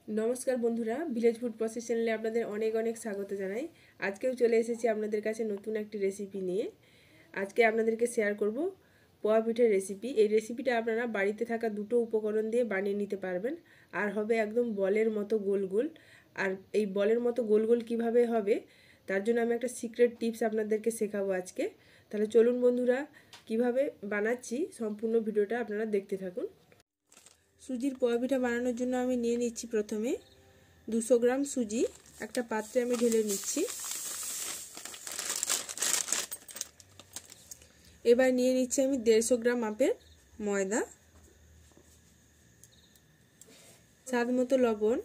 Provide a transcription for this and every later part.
নমস্কার বন্ধুরা, village food process চ্যানেলে আপনাদের অনেক অনেক স্বাগত জানাই। আজকেও চলে এসেছি আপনাদের কাছে নতুন একটি রেসিপি নিয়ে। আজকে আপনাদেরকে শেয়ার করব পোয়া পিঠের রেসিপি। এই রেসিপিটা আপনারা বাড়িতে থাকা দুটো উপকরণ দিয়ে বানিয়ে নিতে পারবেন, আর হবে একদম বলের মতো গোল গোল। আর এই বলের মতো গোল গোল কীভাবে হবে তার জন্য আমি একটা সিক্রেট টিপস আপনাদেরকে শেখাবো আজকে। তাহলে চলুন বন্ধুরা, কিভাবে বানাচ্ছি সম্পূর্ণ ভিডিওটা আপনারা দেখতে থাকুন। সুজির পোয়া পিঠা বানানোর জন্য আমি নিয়ে নিচ্ছি প্রথমে 200 গ্রাম সুজি। একটা পাত্রে আমি ঢেলে নিচ্ছি। এবার নিয়ে নিচ্ছি আমি 150 গ্রাম মাপের ময়দা, স্বাদ মতো লবণ।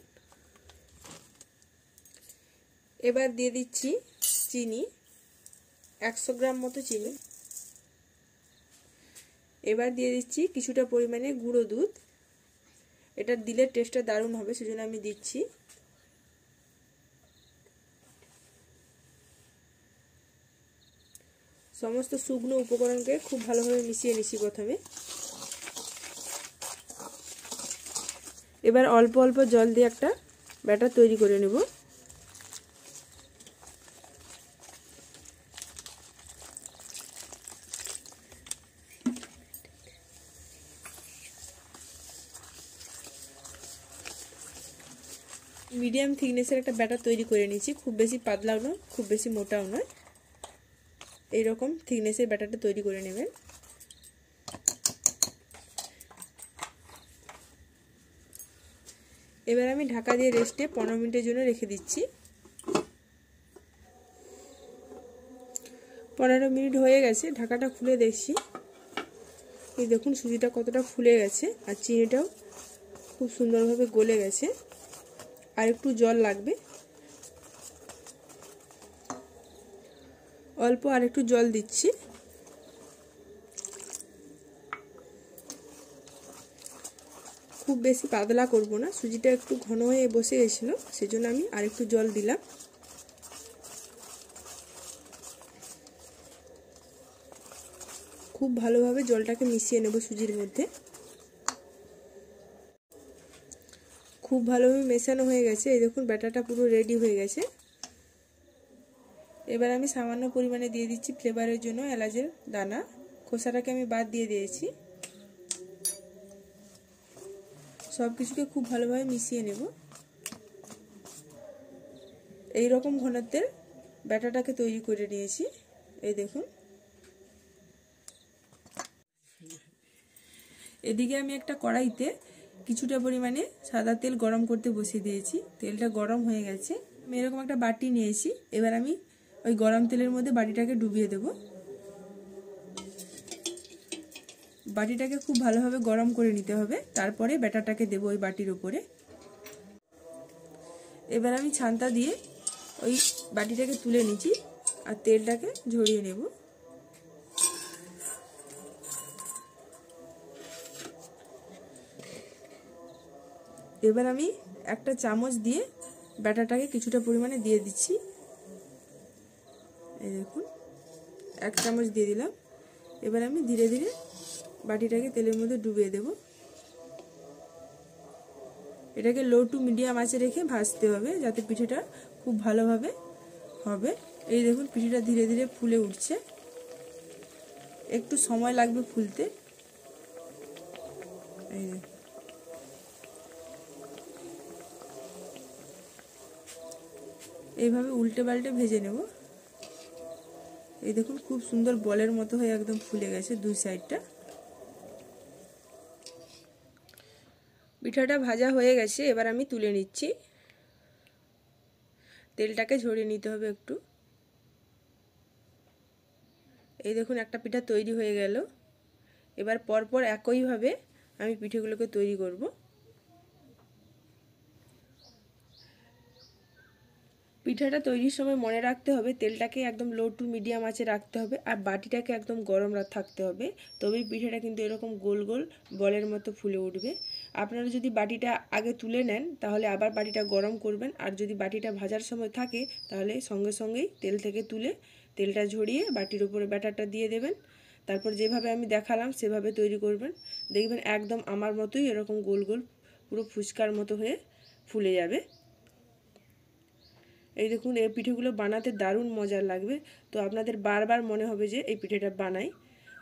এবার দিয়ে দিচ্ছি চিনি, 100 গ্রাম মতো চিনি। এবার দিয়ে দিচ্ছি কিছুটা পরিমাণে গুঁড়ো দুধ। এটা দিলে টেস্টটা দারুণ হবে, সেজন্য আমি দিচ্ছি। সমস্ত শুকনো উপকরণকে খুব ভালোভাবে মিশিয়ে নিচ্ছি প্রথমে। এবার অল্প অল্প জল দিয়ে একটা ব্যাটার তৈরি করে নেব। মিডিয়াম থিকনেসের একটা ব্যাটার তৈরি করে নিয়েছি। খুব বেশি পাতলাও নয়, খুব বেশি মোটাও নয়, এইরকম থিকনেসের ব্যাটারটা তৈরি করে নেবেন। এবার আমি ঢাকা দিয়ে রেস্টে 15 মিনিটের জন্য রেখে দিচ্ছি। 15 মিনিট হয়ে গেছে, ঢাকাটা খুলে দেখছি। এই দেখুন সুজিটা কতটা ফুলে গেছে, আর চিনিটাও খুব সুন্দরভাবে গলে গেছে। আর একটু জল লাগবে, অল্প আর একটু জল দিচ্ছি। খুব বেশি পাতলা করব না, সুজিটা একটু ঘন হয়ে বসে গেছিল, সেজন্য আমি আর একটু জল দিলাম। খুব ভালোভাবে জলটাকে মিশিয়ে নেব সুজির মধ্যে। খুব ভালোভাবে মেশানো হয়ে গেছে। এই দেখুন ব্যাটারটা পুরো রেডি হয়ে গেছে। এবার আমি সামান্য পরিমাণে দিয়ে দিচ্ছি ফ্লেভারের জন্য এলাচের দানা। খোসাটাকে আমি বাদ দিয়ে দিয়েছি। সব কিছুকে খুব ভালোভাবে মিশিয়ে নেব। এই রকম ঘনত্বের ব্যাটারটাকে তৈরি করে নিয়েছি। এই দেখুন। এদিকে আমি একটা কড়াইতে কিছুটা পরিমাণে সাদা তেল গরম করতে বসিয়ে দিয়েছি। তেলটা গরম হয়ে গেছে। আমি এরকম একটা বাটি নিয়েছি। এবার আমি ওই গরম তেলের মধ্যে বাটিটাকে ডুবিয়ে দেব। বাটিটাকে খুব ভালোভাবে গরম করে নিতে হবে, তারপরে ব্যাটারটাকে দেব ওই বাটির উপরে। এবার আমি ছান্তা দিয়ে ওই বাটিটাকে তুলে নিচ্ছি আর তেলটাকে ঝরিয়ে নেব। এবার আমি একটা চামচ দিয়ে ব্যাটারটাকে কিছুটা পরিমাণে দিয়ে দিচ্ছি। এই দেখুন 1 চামচ দিয়ে দিলাম। এবার আমি ধীরে ধীরে বাটিটাকে তেলের মধ্যে ডুবিয়ে দেব। এটাকে লো টু মিডিয়াম আঁচে রেখে ভাজতে হবে, যাতে পিঠেটা খুব ভালোভাবে হবে। এই দেখুন পিঠেটা ধীরে ধীরে ফুলে উঠছে, একটু সময় লাগবে ফুলতে। এই এইভাবে উল্টে পাল্টে ভেজে নেব। এই দেখুন খুব সুন্দর বলের মতো হয়ে একদম ফুলে গেছে দুই সাইডটা। পিঠাটা ভাজা হয়ে গেছে, এবার আমি তুলে নিচ্ছি। তেলটাকে ঝরিয়ে নিতে হবে একটু। এই দেখুন একটা পিঠা তৈরি হয়ে গেল। এবার পরপর একইভাবে আমি পিঠেগুলোকে তৈরি করব। পিঠাটা তৈরির সময় মনে রাখতে হবে তেলটাকে একদম লো টু মিডিয়াম আঁচে রাখতে হবে, আর বাটিটাকে একদম গরম থাকতে হবে। তবেই পিঠাটা কিন্তু এরকম গোল গোল বলের মতো ফুলে উঠবে। আপনারা যদি বাটিটা আগে তুলে নেন তাহলে আবার বাটিটা গরম করবেন, আর যদি বাটিটা ভাজার সময় থাকে তাহলে সঙ্গে সঙ্গেই তেল থেকে তুলে তেলটা ঝরিয়ে বাটির উপরে ব্যাটারটা দিয়ে দেবেন। তারপর যেভাবে আমি দেখালাম সেভাবে তৈরি করবেন। দেখবেন একদম আমার মতোই এরকম গোল গোল পুরো ফুচকার মতো হয়ে ফুলে যাবে। এই দেখুন এই পিঠেগুলো বানাতে দারুণ মজার লাগবে। তো আপনাদের বারবার মনে হবে যে এই পিঠেটা বানাই।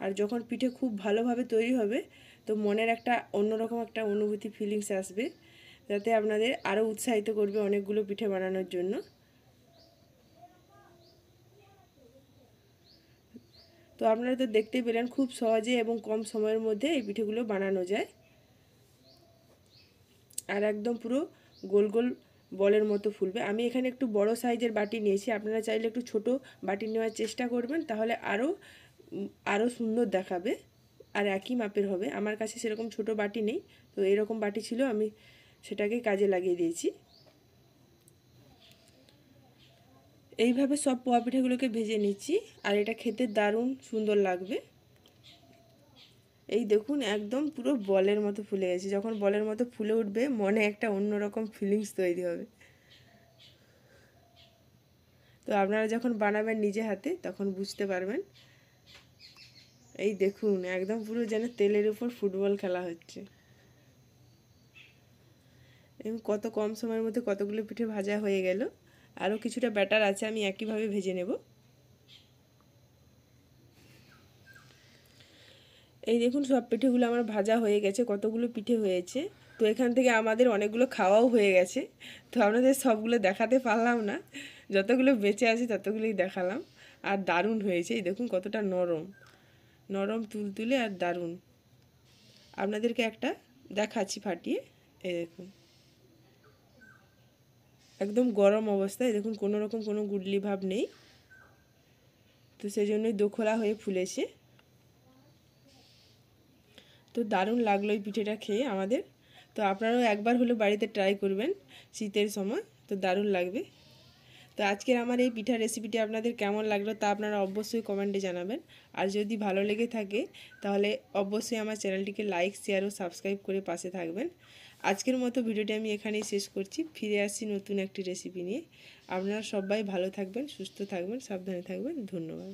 আর যখন পিঠে খুব ভালোভাবে তৈরি হবে তো মনের একটা অন্যরকম একটা অনুভূতি ফিলিংস আসবে, যাতে আপনাদের আরও উৎসাহিত করবে অনেকগুলো পিঠে বানানোর জন্য। তো আপনারা তো দেখতেই পেলেন খুব সহজে এবং কম সময়ের মধ্যে এই পিঠেগুলো বানানো যায়। আর একদম পুরো গোল গোল বলের মতো ফুলবে। আমি এখানে একটু বড় সাইজের বাটি নিয়েছি, আপনারা চাইলে একটু ছোট বাটি নেওয়ার চেষ্টা করবেন, তাহলে আরও সুন্দর দেখাবে আর একই মাপের হবে। আমার কাছে সেরকম ছোট বাটি নেই, তো এরকম বাটি ছিল, আমি সেটাকে কাজে লাগিয়ে দিয়েছি। এইভাবে সব পোয়া পিঠাগুলোকে ভেজে নিচ্ছি, আর এটা খেতে দারুণ সুন্দর লাগবে। এই দেখুন একদম পুরো বলের মতো ফুলে গেছে। যখন বলের মতো ফুলে উঠবে মনে একটা অন্যরকম ফিলিংস তৈরি হবে। তো আপনারা যখন বানাবেন নিজে হাতে তখন বুঝতে পারবেন। এই দেখুন একদম পুরো যেন তেলের উপর ফুটবল খেলা হচ্ছে। এবং কত কম সময়ের মধ্যে কতগুলো পিঠে ভাজা হয়ে গেল। আরও কিছুটা ব্যাটার আছে, আমি একইভাবে ভেজে নেব। এই দেখুন সব পিঠেগুলো আমার ভাজা হয়ে গেছে, কতগুলো পিঠে হয়েছে। তো এখান থেকে আমাদের অনেকগুলো খাওয়াও হয়ে গেছে। তো আপনাদের সবগুলো দেখাতে পারলাম না, যতগুলো বেঁচে আছে ততগুলোই দেখালাম। আর দারুণ হয়েছে, এই দেখুন কতটা নরম নরম তুলতুলে আর দারুণ। আপনাদেরকে একটা দেখাচ্ছি ফাটিয়ে। এই দেখুন একদম গরম অবস্থায়, দেখুন কোনো রকম কোনো গুডলি ভাব নেই। তো সেই জন্যই দোখলা হয়ে ফুলেছে। তো দারুণ লাগলো এই পিঠেটা খেয়ে আমাদের। তো আপনারাও একবার হলে বাড়িতে ট্রাই করবেন শীতের সময়, তো দারুণ লাগবে। তো আজকের আমার এই পিঠার রেসিপিটি আপনাদের কেমন লাগলো তা আপনারা অবশ্যই কমেন্টে জানাবেন। আর যদি ভালো লেগে থাকে তাহলে অবশ্যই আমার চ্যানেলটিকে লাইক, শেয়ার ও সাবস্ক্রাইব করে পাশে থাকবেন। আজকের মতো ভিডিওটি আমি এখানেই শেষ করছি। ফিরে আসছি নতুন একটি রেসিপি নিয়ে। আপনারা সবাই ভালো থাকবেন, সুস্থ থাকবেন, সাবধানে থাকবেন। ধন্যবাদ।